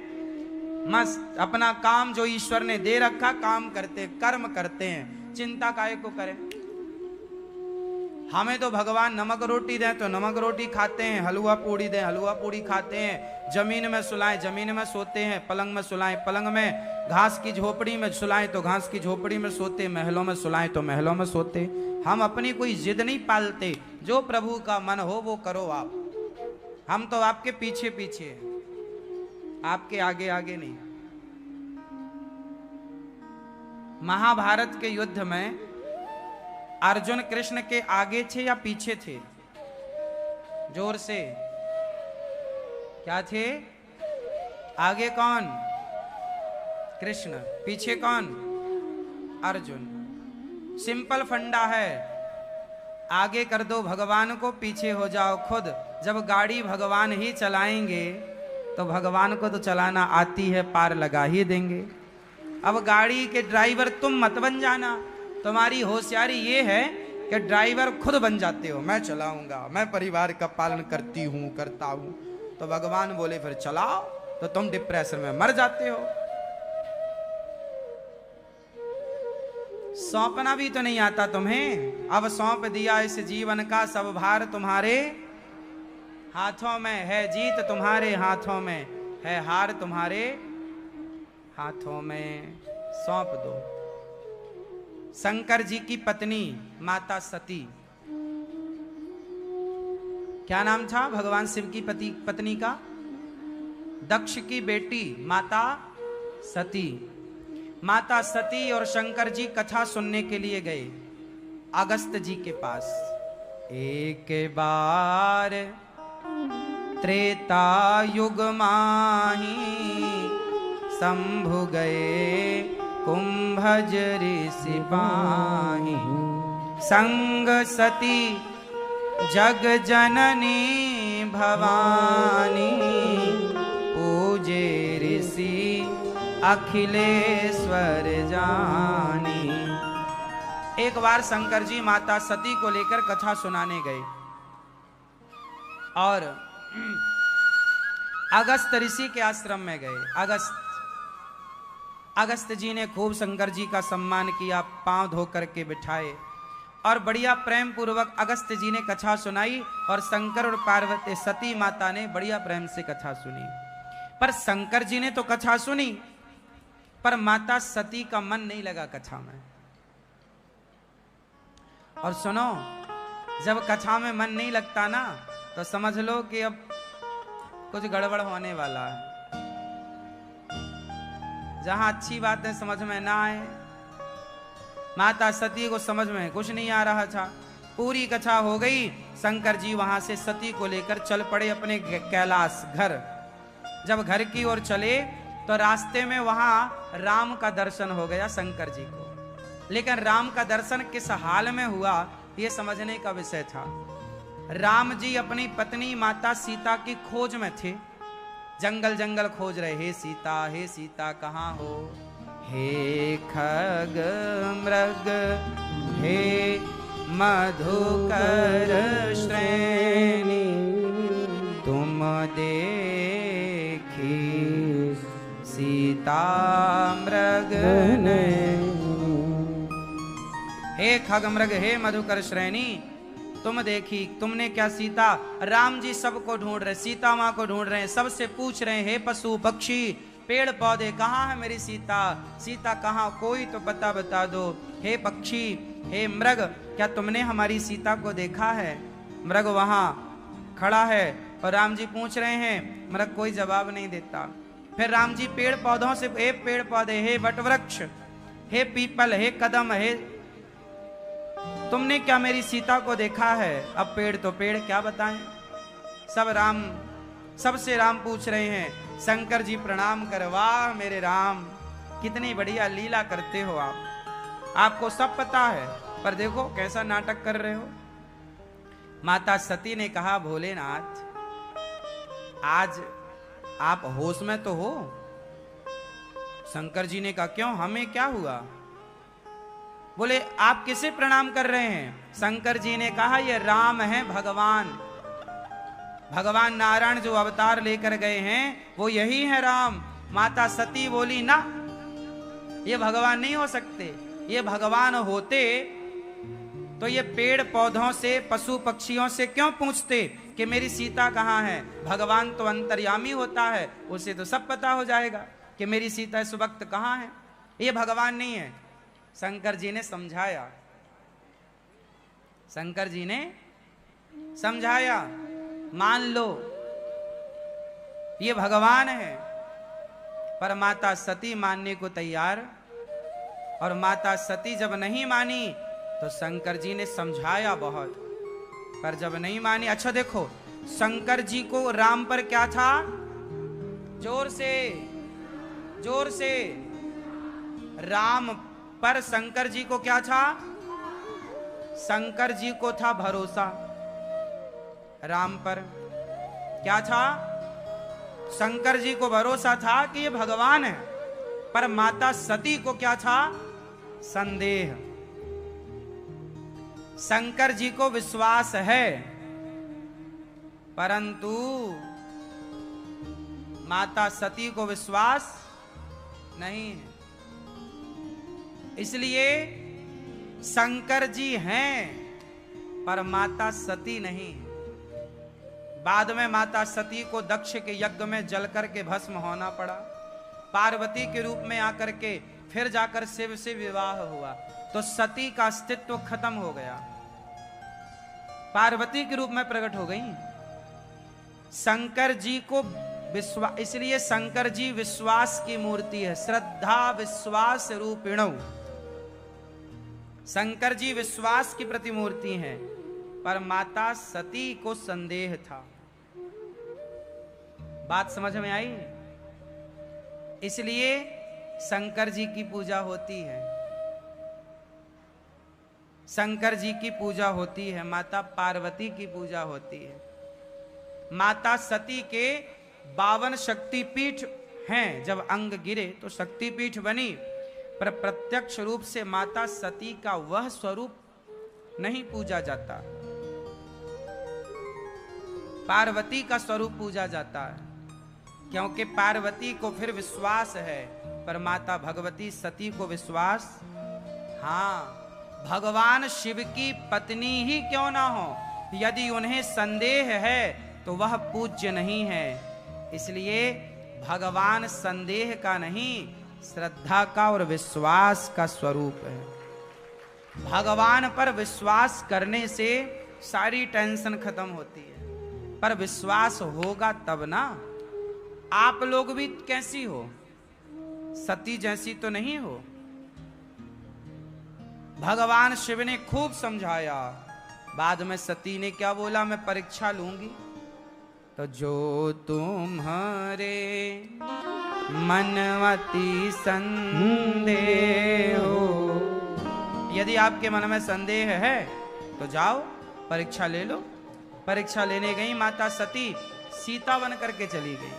मस्त अपना काम जो ईश्वर ने दे रखा काम करते, कर्म करते हैं, चिंता काहे को करें? हमें तो भगवान नमक रोटी दें तो नमक रोटी खाते हैं, हलवा पूड़ी दें हलवा पूड़ी खाते हैं, जमीन में सुलाएं जमीन में सोते हैं, पलंग में सुलाएं पलंग में, घास की झोपड़ी में सुलाएं तो घास की झोपड़ी में सोते, महलों में सुलाएं तो महलों में सोते। हम अपनी कोई जिद नहीं पालते, जो प्रभु का मन हो वो करो आप। हम तो आपके पीछे पीछे, आपके आगे आगे नहीं। महाभारत के युद्ध में अर्जुन कृष्ण के आगे थे या पीछे थे? जोर से, क्या थे? आगे कौन? कृष्ण। पीछे कौन? अर्जुन। सिंपल फंडा है, आगे कर दो भगवान को, पीछे हो जाओ खुद। जब गाड़ी भगवान ही चलाएंगे तो भगवान को तो चलाना आती है, पार लगा ही देंगे। अब गाड़ी के ड्राइवर तुम मत बन जाना। तुम्हारी होशियारी ये है कि ड्राइवर खुद बन जाते हो, मैं चलाऊंगा, मैं परिवार का पालन करती हूं करता हूं, तो भगवान बोले फिर चलाओ, तो तुम डिप्रेशन में मर जाते हो। सौंपना भी तो नहीं आता तुम्हें, अब सौंप दिया इस जीवन का सब भार तुम्हारे हाथों में है, जीत तुम्हारे हाथों में है, हार तुम्हारे हाथों में, सौंप दो। शंकर जी की पत्नी माता सती, क्या नाम था भगवान शिव की पत्नी का? दक्ष की बेटी माता सती। माता सती और शंकर जी कथा सुनने के लिए गए अगस्त जी के पास। एक बार त्रेता युग माही शंभु गए कुंभज ऋषि पाही, संग सती जग जननी भवानी, पूजे ऋषि अखिलेश्वर जानी। एक बार शंकर जी माता सती को लेकर कथा सुनाने गए और अगस्त ऋषि के आश्रम में गए। अगस्त अगस्त्य जी ने खूब शंकर जी का सम्मान किया, पांव धो करके बिठाए और बढ़िया प्रेम पूर्वक अगस्त्य जी ने कथा सुनाई और शंकर और पार्वती सती माता ने बढ़िया प्रेम से कथा सुनी। पर शंकर जी ने तो कथा सुनी पर माता सती का मन नहीं लगा कथा में। और सुनो, जब कथा में मन नहीं लगता ना तो समझ लो कि अब कुछ गड़बड़ होने वाला है। जहां अच्छी बातें समझ में ना आए, माता सती को समझ में कुछ नहीं आ रहा था। पूरी कथा हो गई, शंकर जी वहां से सती को लेकर चल पड़े अपने कैलाश घर। जब घर की ओर चले तो रास्ते में वहां राम का दर्शन हो गया शंकर जी को। लेकिन राम का दर्शन किस हाल में हुआ यह समझने का विषय था। राम जी अपनी पत्नी माता सीता की खोज में थे, जंगल जंगल खोज रहे, हे सीता कहाँ हो, हे खग मृग हे मधुकर श्रेणी तुम देखी सीता मृग ने। हे खग मृग हे मधुकर श्रेणी तुम देखी, तुमने क्या सीता? राम जी सबको ढूंढ रहे, सीता माँ को ढूंढ रहे हैं, सबसे पूछ रहे हैं, हे पशु पक्षी पेड़ पौधे कहाँ है मेरी सीता? सीता कहाँ? कोई तो पता बता दो। हे पक्षी हे मृग क्या तुमने हमारी सीता को देखा है? मृग वहां खड़ा है और राम जी पूछ रहे हैं, मृग कोई जवाब नहीं देता। फिर राम जी पेड़ पौधों से, हे पेड़ पौधे हे वटवृक्ष हे पीपल हे कदम हे तुमने क्या मेरी सीता को देखा है? अब पेड़ तो पेड़ क्या बताएं, सबसे राम पूछ रहे हैं। शंकर जी प्रणाम कर, वाह मेरे राम कितनी बढ़िया लीला करते हो आप, आपको सब पता है पर देखो कैसा नाटक कर रहे हो। माता सती ने कहा, भोलेनाथ आज आप होश में तो हो? शंकर जी ने कहा, क्यों हमें क्या हुआ? बोले आप किसे प्रणाम कर रहे हैं? शंकर जी ने कहा, ये राम है भगवान, भगवान नारायण जो अवतार लेकर गए हैं वो यही है राम। माता सती बोली, ना ये भगवान नहीं हो सकते, ये भगवान होते तो ये पेड़ पौधों से पशु पक्षियों से क्यों पूछते कि मेरी सीता कहाँ है? भगवान तो अंतर्यामी होता है, उसे तो सब पता हो जाएगा कि मेरी सीता इस वक्त कहाँ है, ये भगवान नहीं है। शंकर जी ने समझाया, शंकर जी ने समझाया, मान लो ये भगवान है। पर माता सती मानने को तैयार, और माता सती जब नहीं मानी तो शंकर जी ने समझाया बहुत, पर जब नहीं मानी। अच्छा देखो, शंकर जी को राम पर क्या था? जोर से राम पर शंकर जी को क्या था? शंकर जी को था भरोसा, राम पर क्या था? शंकर जी को भरोसा था कि ये भगवान है। पर माता सती को क्या था? संदेह। शंकर जी को विश्वास है परंतु माता सती को विश्वास नहीं है। इसलिए शंकर जी हैं पर माता सती नहीं। बाद में माता सती को दक्ष के यज्ञ में जल करके भस्म होना पड़ा। पार्वती के रूप में आकर के फिर जाकर शिव से विवाह हुआ तो सती का अस्तित्व खत्म हो गया, पार्वती के रूप में प्रकट हो गई। शंकर जी को विश्वास, इसलिए शंकर जी विश्वास की मूर्ति है, श्रद्धा विश्वास रूपिणौ। शंकर जी विश्वास की प्रतिमूर्ति हैं, पर माता सती को संदेह था। बात समझ में आई? इसलिए शंकर जी की पूजा होती है, शंकर जी की पूजा होती है, माता पार्वती की पूजा होती है। माता सती के 52 शक्तिपीठ हैं, जब अंग गिरे तो शक्तिपीठ बनी, पर प्रत्यक्ष रूप से माता सती का वह स्वरूप नहीं पूजा जाता, पार्वती का स्वरूप पूजा जाता है। क्योंकि पार्वती को फिर विश्वास है पर माता भगवती सती को विश्वास, हाँ, भगवान शिव की पत्नी ही क्यों ना हो, यदि उन्हें संदेह है तो वह पूज्य नहीं है। इसलिए भगवान संदेह का नहीं, श्रद्धा का और विश्वास का स्वरूप है। भगवान पर विश्वास करने से सारी टेंशन खत्म होती है। पर विश्वास होगा तब ना। आप लोग भी कैसी हो, सती जैसी तो नहीं हो। भगवान शिव ने खूब समझाया, बाद में सती ने क्या बोला, मैं परीक्षा लूंगी। तो जो तुम्हारे मनवती संदेह हो, यदि आपके मन में संदेह है तो जाओ परीक्षा ले लो। परीक्षा लेने गई माता सती, सीता बन करके चली गई।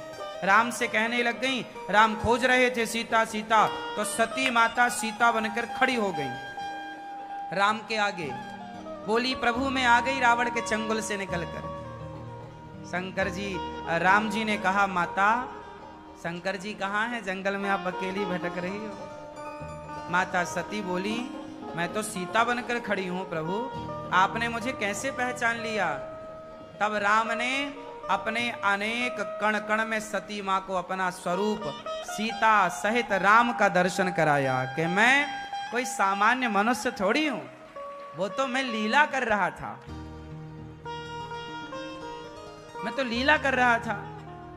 राम से कहने लग गई, राम खोज रहे थे सीता सीता, तो सती माता सीता बनकर खड़ी हो गई राम के आगे। बोली, प्रभु मैं आ गई रावण के चंगुल से निकलकर। शंकर जी, राम जी ने कहा, माता शंकर जी कहाँ हैं, जंगल में आप अकेली भटक रही हो। माता सती बोली, मैं तो सीता बनकर खड़ी हूं प्रभु, आपने मुझे कैसे पहचान लिया। तब राम ने अपने अनेक कण कण में सती मां को अपना स्वरूप सीता सहित राम का दर्शन कराया कि मैं कोई सामान्य मनुष्य थोड़ी हूं, वो तो मैं लीला कर रहा था, मैं तो लीला कर रहा था,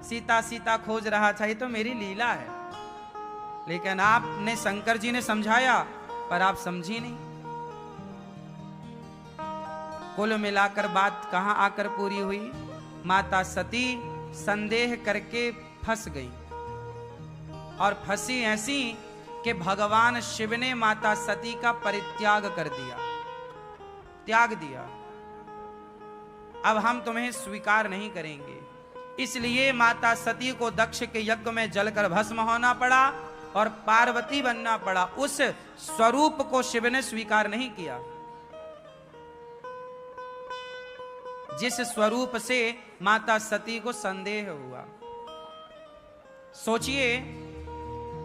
सीता सीता खोज रहा था, ये तो मेरी लीला है। लेकिन आपने, शंकर जी ने समझाया, पर आप समझी नहीं। कुल मिलाकर बात कहां आकर पूरी हुई, माता सती संदेह करके फंस गई, और फंसी ऐसी कि भगवान शिव ने माता सती का परित्याग कर दिया, त्याग दिया। अब हम तुम्हें स्वीकार नहीं करेंगे। इसलिए माता सती को दक्ष के यज्ञ में जलकर भस्म होना पड़ा और पार्वती बनना पड़ा। उस स्वरूप को शिव ने स्वीकार नहीं किया, जिस स्वरूप से माता सती को संदेह हुआ। सोचिए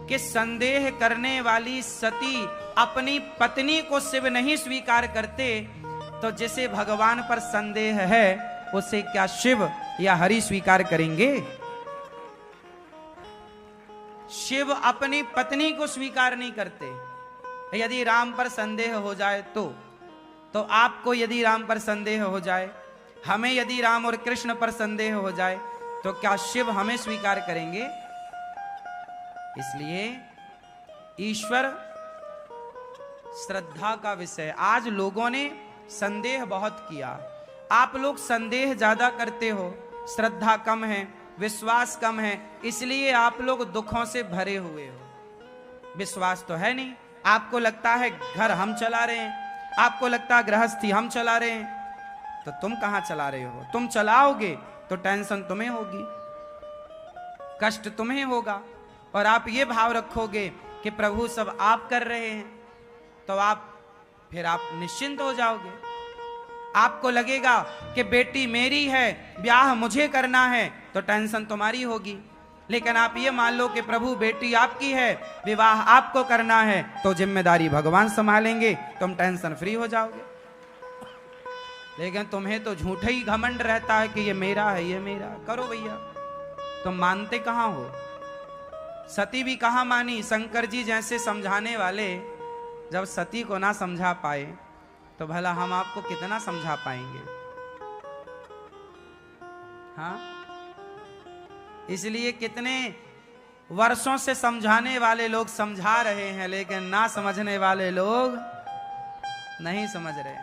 कि संदेह करने वाली सती अपनी पत्नी को शिव नहीं स्वीकार करते, तो जिसे भगवान पर संदेह है उसे क्या शिव या हरि स्वीकार करेंगे। शिव अपनी पत्नी को स्वीकार नहीं करते। यदि राम पर संदेह हो जाए तो आपको यदि राम पर संदेह हो जाए, हमें यदि राम और कृष्ण पर संदेह हो जाए, तो क्या शिव हमें स्वीकार करेंगे। इसलिए ईश्वर श्रद्धा का विषय। आज लोगों ने संदेह बहुत किया, आप लोग संदेह ज्यादा करते हो, श्रद्धा कम है, विश्वास कम है, इसलिए आप लोग दुखों से भरे हुए हो। विश्वास तो है नहीं, आपको लगता है घर हम चला रहे हैं, आपको लगता है गृहस्थी हम चला रहे हैं, तो तुम कहां चला रहे हो। तुम चलाओगे तो टेंशन तुम्हें होगी, कष्ट तुम्हें होगा, और आप ये भाव रखोगे कि प्रभु सब आप कर रहे हैं, तो फिर आप निश्चिंत हो जाओगे। आपको लगेगा कि बेटी मेरी है, ब्याह मुझे करना है, तो टेंशन तुम्हारी होगी। लेकिन आप ये मान लो कि प्रभु बेटी आपकी है, विवाह आपको करना है, तो जिम्मेदारी भगवान संभालेंगे, तुम टेंशन फ्री हो जाओगे। लेकिन तुम्हें तो झूठा ही घमंड रहता है कि ये मेरा है, ये मेरा। करो भैया, तुम मानते कहां हो। सती भी कहां मानी। शंकर जी जैसे समझाने वाले जब सती को ना समझा पाए, तो भला हम आपको कितना समझा पाएंगे। हाँ, इसलिए कितने वर्षों से समझाने वाले लोग समझा रहे हैं, लेकिन ना समझने वाले लोग नहीं समझ रहे।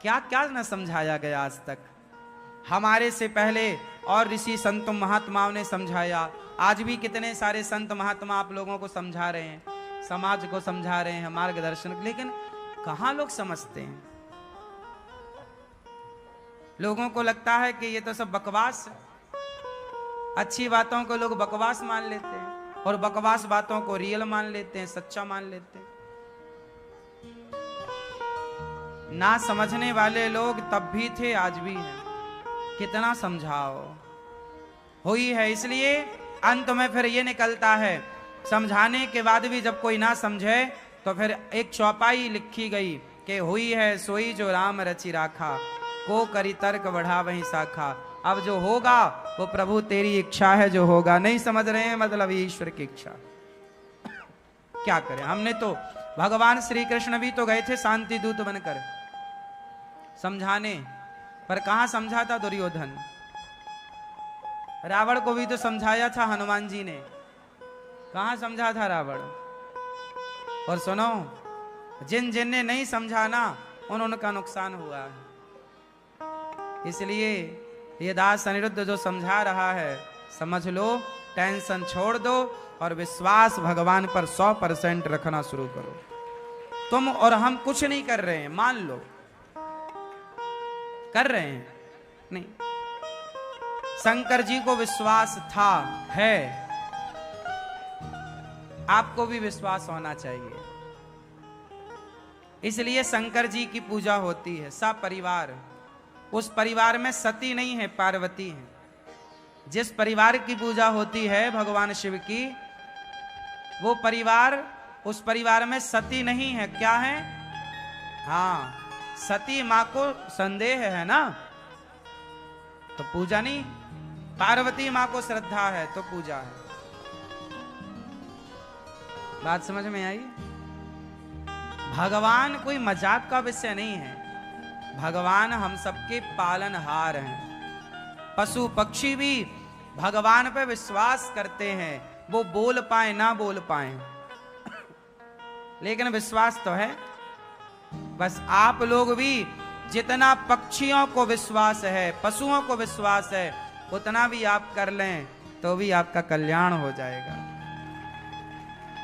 क्या क्या न समझाया गया आज तक। हमारे से पहले और ऋषि संत महात्माओं ने समझाया, आज भी कितने सारे संत महात्मा आप लोगों को समझा रहे हैं, समाज को समझा रहे हैं, मार्गदर्शन। लेकिन कहां लोग समझते हैं। लोगों को लगता है कि ये तो सब बकवास है। अच्छी बातों को लोग बकवास मान लेते हैं, और बकवास बातों को रियल मान लेते हैं, सच्चा मान लेते हैं। ना समझने वाले लोग तब भी थे, आज भी हैं। कितना समझाओ हुई है। इसलिए अंत में फिर ये निकलता है, समझाने के बाद भी जब कोई ना समझे तो फिर एक चौपाई लिखी गई कि हुई है सोई जो राम रचि राखा, को करी तर्क बढ़ा वही शाखा। अब जो होगा वो प्रभु तेरी इच्छा है, जो होगा नहीं समझ रहे हैं, मतलब ईश्वर की इच्छा। क्या करें, हमने तो भगवान श्री कृष्ण भी तो गए थे शांति दूत बनकर समझाने, पर कहां समझा था दुर्योधन। रावण को भी तो समझाया था हनुमान जी ने, कहां समझा था रावण। और सुनो, जिन जिन ने नहीं समझाना उनका नुकसान हुआ है। इसलिए ये दास अनिरुद्ध जो समझा रहा है, समझ लो, टेंशन छोड़ दो और विश्वास भगवान पर 100% रखना शुरू करो। तुम और हम कुछ नहीं कर रहे हैं, मान लो कर रहे हैं नहीं, शंकर जी को विश्वास था, है, आपको भी विश्वास होना चाहिए। इसलिए शंकर जी की पूजा होती है, सब परिवार। उस परिवार में सती नहीं है, पार्वती है। जिस परिवार की पूजा होती है भगवान शिव की, वो परिवार, उस परिवार में सती नहीं है। क्या है? हाँ, सती मां को संदेह है ना, तो पूजा नहीं। पार्वती मां को श्रद्धा है तो पूजा है। बात समझ में आई? भगवान कोई मजाक का विषय नहीं है, भगवान हम सबके पालनहार हैं। पशु पक्षी भी भगवान पे विश्वास करते हैं, वो बोल पाए ना बोल पाए, लेकिन विश्वास तो है। बस आप लोग भी जितना पक्षियों को विश्वास है, पशुओं को विश्वास है, उतना भी आप कर लें तो भी आपका कल्याण हो जाएगा।